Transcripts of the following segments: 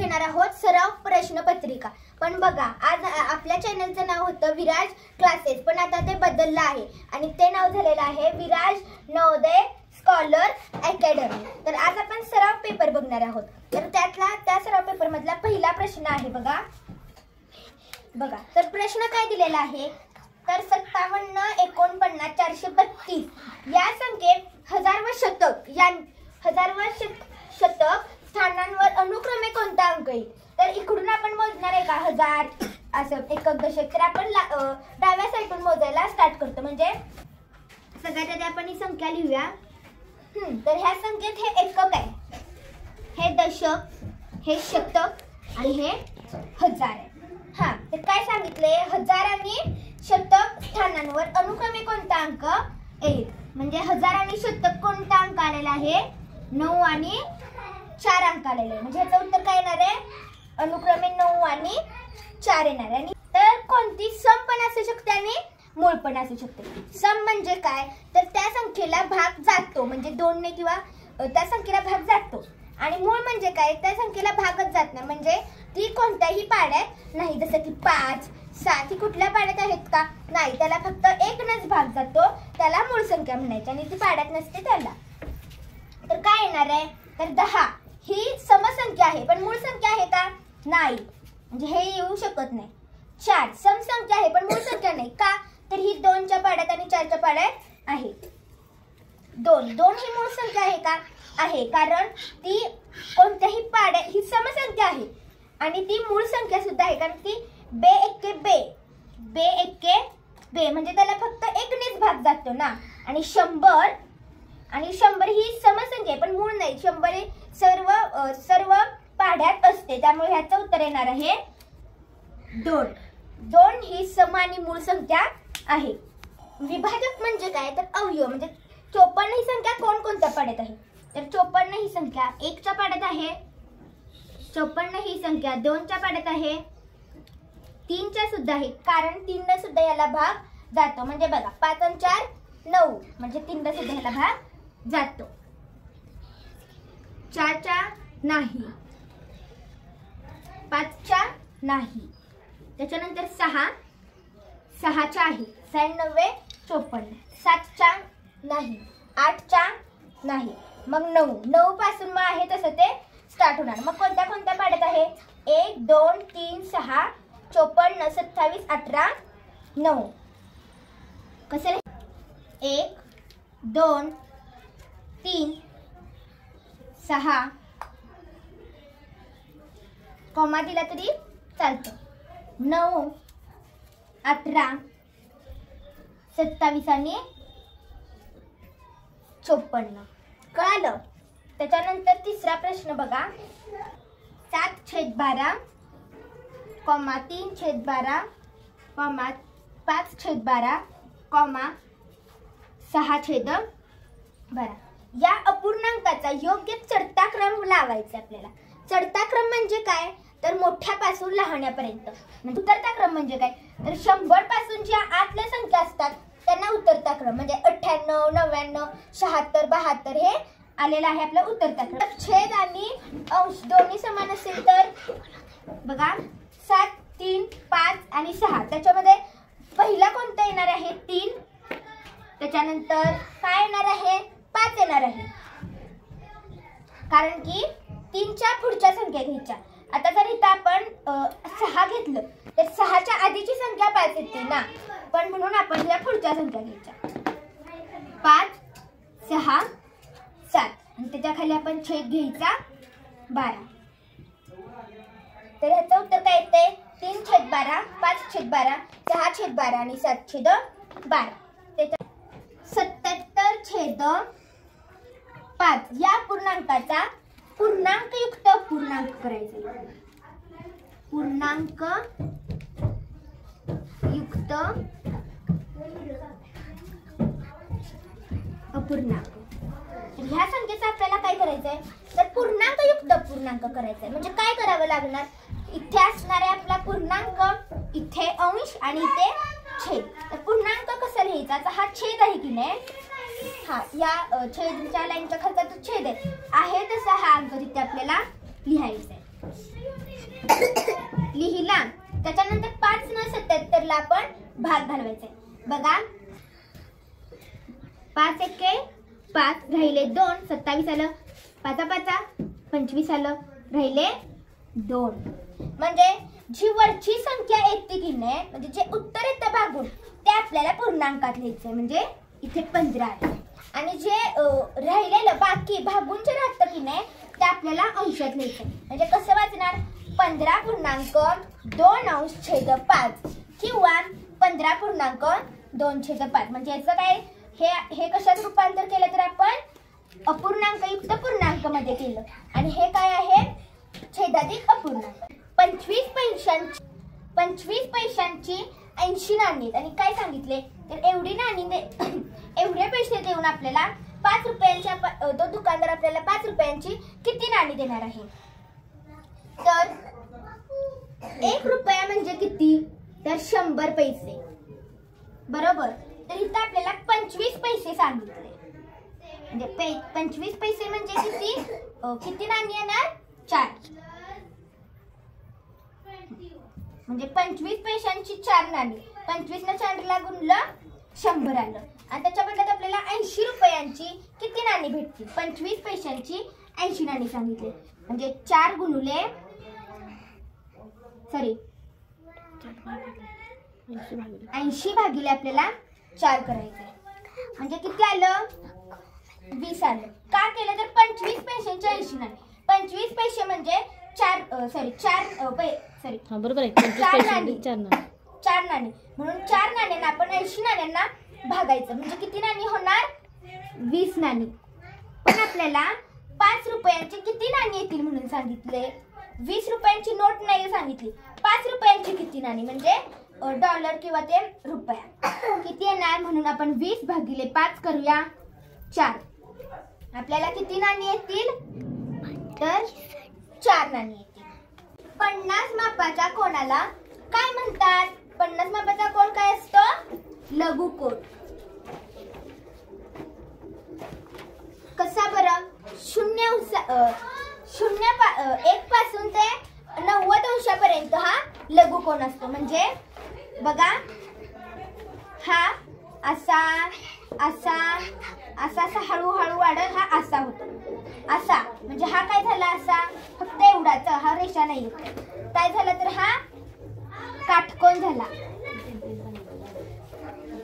घेणार आहोत सराव प्रश्नपत्रिका। पण बघा आज आपल्या चॅनलचं नाव होतं विराज क्लासेस, पण आता ते बदललं आहे आणि ते नाव झालेलं आहे विराज नवोदय स्कॉलर अकॅडमी। तर आज आपण सराव पेपर बघणार आहोत। तर त्या सराव पेपर मधला पहिला प्रश्न आहे बघा। तर प्रश्न काय दिलेला आहे तर 57, 49, 432 या संख्येत हजार व शतक स्थानांवर अनुक्रमे कोणता अंक येईल? तर इकडून आपण मोजणार आहे का हजार असं एकक दशक, तर आपण डाव्या साईडून मोजायला स्टार्ट करतो। म्हणजे सगळ्यात आधी आपण ही संख्या लिहूया। तर ह्या संख्येत हे एकक आहे, हे दशक, हे शतक आणि हे हजार आहे। तर काय सांगितले, हजार आणि शतक स्थानांवर अनुक्रमे कोणता अंक येईल? म्हणजे हजार आणि शतक कोणता अंक आलेला आहे? 9 आणि 4 अंक आलेले आहे। म्हणजे ह्याचं उत्तर काय येणार आहे? अनुक्रमे 9 आणि 4 येणार आहे। आणि तर कोणती सम पण असू शकते आणि मूळ पण असू शकते। सम म्हणजे काय तर त्या संख्येला भाग जातो, म्हणजे 2 ने किंवा त्या संख्येला भाग जातो। आणि मूळ म्हणजे काय, त्या संख्येला भागच जात नाही, म्हणजे ती कोणत्याही पाड्यात नाही। जसं की 5, 7 ही कुठल्या पाड्यात आहेत का? नाही, त्याला फक्त एकच भाग जातो, त्याला मूळ संख्या म्हणायची आणि ती पाड्यात नसते त्याला। तर काय येणार आहे तर 10 ही समसंख्या आहे, पण मूळ संख्या आहे का? नाही, म्हणजे हे येऊ शकत नाही। 4 समसंख्या आहे पण मूळ संख्या नाही का? तर ही 2च्या पाड्यात आणि 4च्या पाड्यात आहे। 2 ही मूळ संख्या आहे का? आहे, कारण ती कोणत्याही पाड्यात ही समसंख्या आहे आणि ती मूळ संख्या सुद्धा आहे, कारण ती बे एक्के बे म्हणजे त्याला फक्त एकनेच भाग जातो ना। आणि 100 ही समसंख्या आहे पण मूळ नाही। 100 हे सर्व पाड्यात असते, त्यामुळे ह्याचं उत्तर येणार आहे 2 ही सम आणि मूळ संख्या आहे। विभाजक म्हणजे काय तर अवयव, म्हणजे 54 ही संख्या कोणत्या पाड्यात आहे? तर 54 ही संख्या 1च्या पाड्यात आहे, 54 ही संख्या 2च्या पाड्यात आहे, 3च्या सुद्धा आहे, कारण 3 ने सुद्धा याला भाग जातो। म्हणजे बघा 5 आणि 4 9, म्हणजे 3 ने सुद्धा याला भाग जातो। 4च्या नाही, 5च्या नाही, त्याच्यानंतर 6च्या आहे, 6 9 54, 7च्या नाही, 8च्या नाही, मग 9 पासून मग आहे तसं ते स्टार्ट होणार। मग कोणत्या पाड्यात आहे? 1 2 3 6 54 27 18 9 कसं 1 2 3 6 कॉमा दिला तरी चालतं, 9 18 27 आणि 54 कळालं? त्याच्यानंतर तिसरा प्रश्न बघा, 7/12 3/12 5/12 6/12 या अपूर्णांकाचा योग्य चढता क्रम लावायचा आपल्याला। चढता क्रम म्हणजे काय तर मोठ्यापासून लहान्यापर्यंत, म्हणजे उतरता क्रम म्हणजे काय तर 100 पासून ज्या आतल्या संख्या असतात त्यांना उतरता क्रम, म्हणजे 98 99 76 72 हे आलेला आहे आपला उतरता क्रम। छेद आणि अंश दोन्ही समान असेल तर बघा 7 3 5 आणि 6, त्याच्यामध्ये पहिला कोणता येणार आहे? 3, त्याच्यानंतर काय येणार आहे? 5 येणार आहे, कारण की 3च्या पुढच्या संख्या घ्यायच्या। आता जर इथं आपण 6 घेतलं तर 6च्या आधीची संख्या 5 येते ना, पण म्हणून आपण या पुढच्या संख्या घ्यायच्या। 5 6 7 आणि त्याच्या खाली आपण छेद घ्यायचा 12। तर ह्याचं उत्तर काय येते? 3/12 5/12 6/12 आणि 7/12। त्याच्या 77/5 या पूर्णांकाचा पूर्णांकयुक्त अपूर्णांक करायचा। पूर्णांक युक्त अपूर्णांक, ह्या संख्येचा आपल्याला काय करायचंय तर पूर्णांकयुक्त अपूर्णांक करायचंय। म्हणजे काय करावं लागणार, इथे असणारे आपला पूर्णांक, इथे अंश आणि इथे छेद। तर पूर्णांक कसा लिहायचा, तर हा छेद आहे की नाही, या छेदच्या लाईनच्या खालचा तो छेद आहे तसा हा अंक तिथे आपल्याला लिहायचा आहे। लिहिला. त्याच्यानंतर 5 ला आपण भाग घालवायचा आहे. बघा 5 एके 5 राहिले 2, 27 आलं. 5 5 25 आलं, राहिले 2. म्हणजे जी वरची संख्या येते की नाही, म्हणजे जे उत्तर येतं भागून ते आपल्याला पूर्णांकात लिहायचंय. म्हणजे इथे 15 आहे. आणि जे राहिलेलं बाकी भागून जे राहतं की नाही ते आपल्याला अंशात लिहायचंय. म्हणजे कसं वाचणार, 15.2/5 किंवा 15.2/5. म्हणजे याचं काय, हे कशात रूपांतर केलं तर आपण अपूर्णांकयुक्त पूर्णांक मध्ये केलं. आणि हे काय आहे, छेदाधिक अपूर्णांक. 25 पैशांची 80 नाणी. आणि काय सांगितले तर एवढी नाणी एवढे पैसे देऊन आपल्याला 5 रुपयांच्या, तो दुकानदार आपल्याला 5 रुपयांची किती नाणी देणार आहे. तर 1 रुपया म्हणजे किती, तर 100 पैसे. बरोबर. तर इथं आपल्याला 25 पैसे सांगितले. म्हणजे 25 पैसे म्हणजे किती नाणी येणार, 4. म्हणजे 25 पैशांची 4 नाणी. 25 ने 4 ला गुणलं 100 आलं. आणि त्याच्या बदल्यात आपल्याला 80 रुपयांची किती नाणी भेटतील, 25 पैशांची 80 नाणी सांगितले. म्हणजे 4 गुणुले 80 भागिले आपल्याला 4 करायचे. म्हणजे किती आलं, 20 आलं. का केलं तर 25 पैशांची 80 नाणी. 25 पैसे म्हणजे 4 नाणी. म्हणून 4 नाण्यांना आपण 80 नाण्यांना भागायचं. म्हणजे किती नाणी होणार, 20 नाणी. पण आपल्याला 5 रुपयांची किती नाणी येतील म्हणून सांगितले. 20 रुपयांची नोट नाही सांगितली. 5 रुपयांची किती नाणी म्हणजे डॉलर किंवा ते रुपया किती येणार. म्हणून आपण 20 भागिले 5 करूया 4. आपल्याला किती नाणी येतील, तर 4 नाणी येतील. 50 मापाच्या कोणाला काय म्हणतात. 50 मापाचा कोण काय असतो, लघुकोन. कसा बरं, 1 पासून ते 90 अंशापर्यंत हा लघुकोन असतो. म्हणजे बघा हा असा असा असा असा हळूहळू वाढत हा असा होतो. असा म्हणजे हा काय झाला, असा फक्त एवढाच, हा रेषा नाही. काय झाला तर हा काटकोन झाला.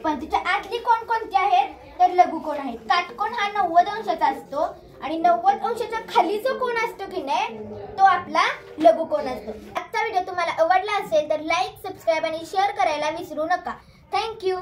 पण तिच्या आतली कोण कोणती आहेत तर लघुकोन आहेत. काटकोन हा 90 अंशाचा असतो आणि 90 अंशाच्या खाली जो कोण असतो की नाही तो आपला लघुकोन असतो. आजचा व्हिडिओ तुम्हाला आवडला असेल तर लाईक, सबस्क्राईब आणि शेअर करायला विसरू नका. थँक्यू.